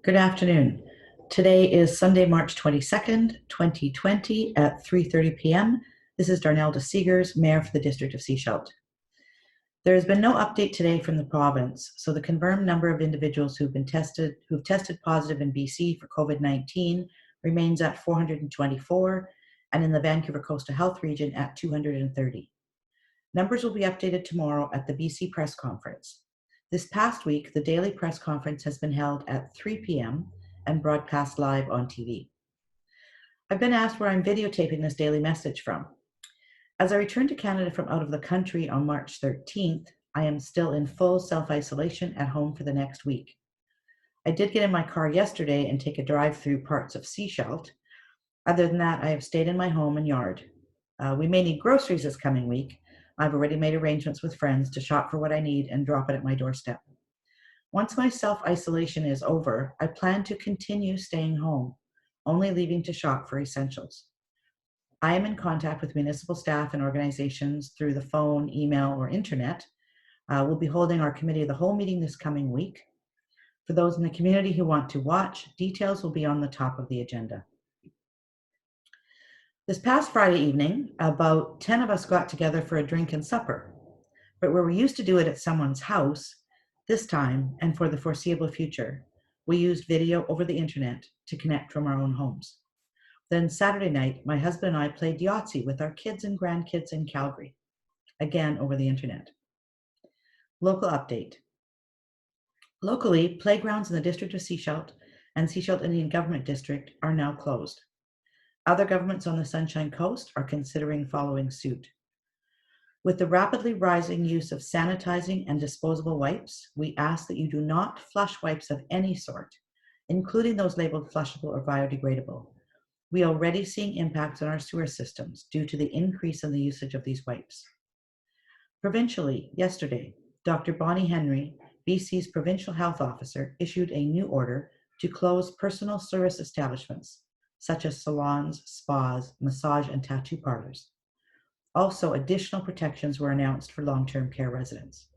Good afternoon. Today is Sunday, March 22nd, 2020 at 3:30 p.m. This is Darnell de Seegers, Mayor for the District of Sechelt. There has been no update today from the province, so the confirmed number of individuals who've tested positive in BC for COVID-19 remains at 424, and in the Vancouver Coastal Health Region at 230. Numbers will be updated tomorrow at the BC press conference. This past week, the daily press conference has been held at 3 p.m. and broadcast live on TV. I've been asked where I'm videotaping this daily message from. As I return to Canada from out of the country on March 13th, I am still in full self-isolation at home for the next week. I did get in my car yesterday and take a drive through parts of Sechelt. Other than that, I have stayed in my home and yard. We may need groceries this coming week. I've already made arrangements with friends to shop for what I need and drop it at my doorstep. Once my self-isolation is over, I plan to continue staying home, only leaving to shop for essentials. I am in contact with municipal staff and organizations through the phone, email, or internet. We'll be holding our committee of the whole meeting this coming week. For those in the community who want to watch, details will be on the top of the agenda. This past Friday evening, about 10 of us got together for a drink and supper. But where we used to do it at someone's house, this time, and for the foreseeable future, we used video over the internet to connect from our own homes. Then Saturday night, my husband and I played Yahtzee with our kids and grandkids in Calgary, again over the internet. Local update. Locally, playgrounds in the District of Sechelt and Sechelt Indian Government District are now closed. Other governments on the Sunshine Coast are considering following suit. With the rapidly rising use of sanitizing and disposable wipes, we ask that you do not flush wipes of any sort, including those labeled flushable or biodegradable. We are already seeing impacts on our sewer systems due to the increase in the usage of these wipes. Provincially, yesterday, Dr. Bonnie Henry, BC's Provincial Health Officer, issued a new order to close personal service establishments, such as salons, spas, massage, and tattoo parlors. Also, additional protections were announced for long-term care residents.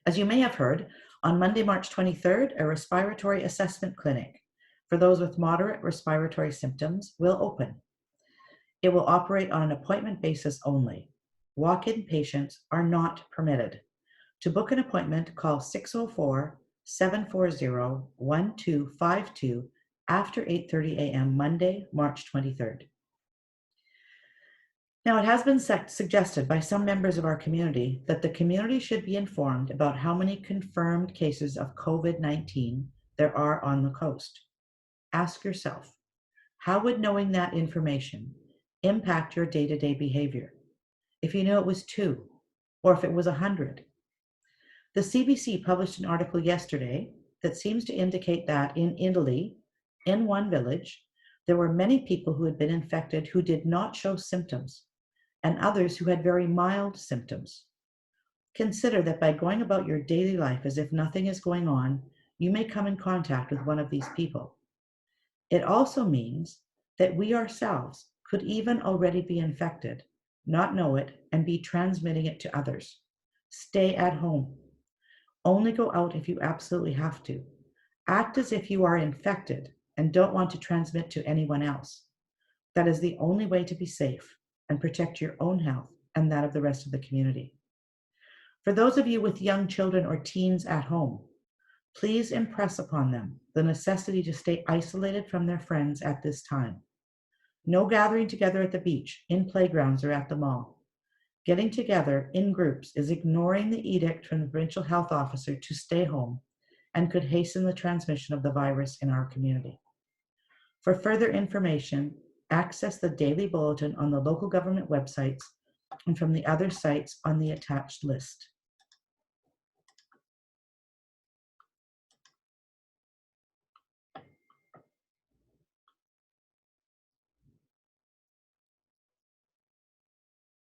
As you may have heard, on Monday, March 23rd, a respiratory assessment clinic for those with moderate respiratory symptoms will open. It will operate on an appointment basis only. Walk-in patients are not permitted. To book an appointment, call 604-740-1252 after 8:30 a.m. Monday, March 23rd. Now, it has been suggested by some members of our community that the community should be informed about how many confirmed cases of COVID-19 there are on the coast. Ask yourself, how would knowing that information impact your day-to-day behavior? If you knew it was 2, or if it was 100? The CBC published an article yesterday that seems to indicate that in Italy, in one village, there were many people who had been infected who did not show symptoms, and others who had very mild symptoms. Consider that by going about your daily life as if nothing is going on, you may come in contact with one of these people. It also means that we ourselves could even already be infected, not know it, and be transmitting it to others. Stay at home. Only go out if you absolutely have to. Act as if you are infected and don't want to transmit to anyone else. That is the only way to be safe and protect your own health and that of the rest of the community. For those of you with young children or teens at home, please impress upon them the necessity to stay isolated from their friends at this time. No gathering together at the beach, in playgrounds, or at the mall. Getting together in groups is ignoring the edict from the provincial health officer to stay home and could hasten the transmission of the virus in our community. For further information, access the daily bulletin on the local government websites and from the other sites on the attached list.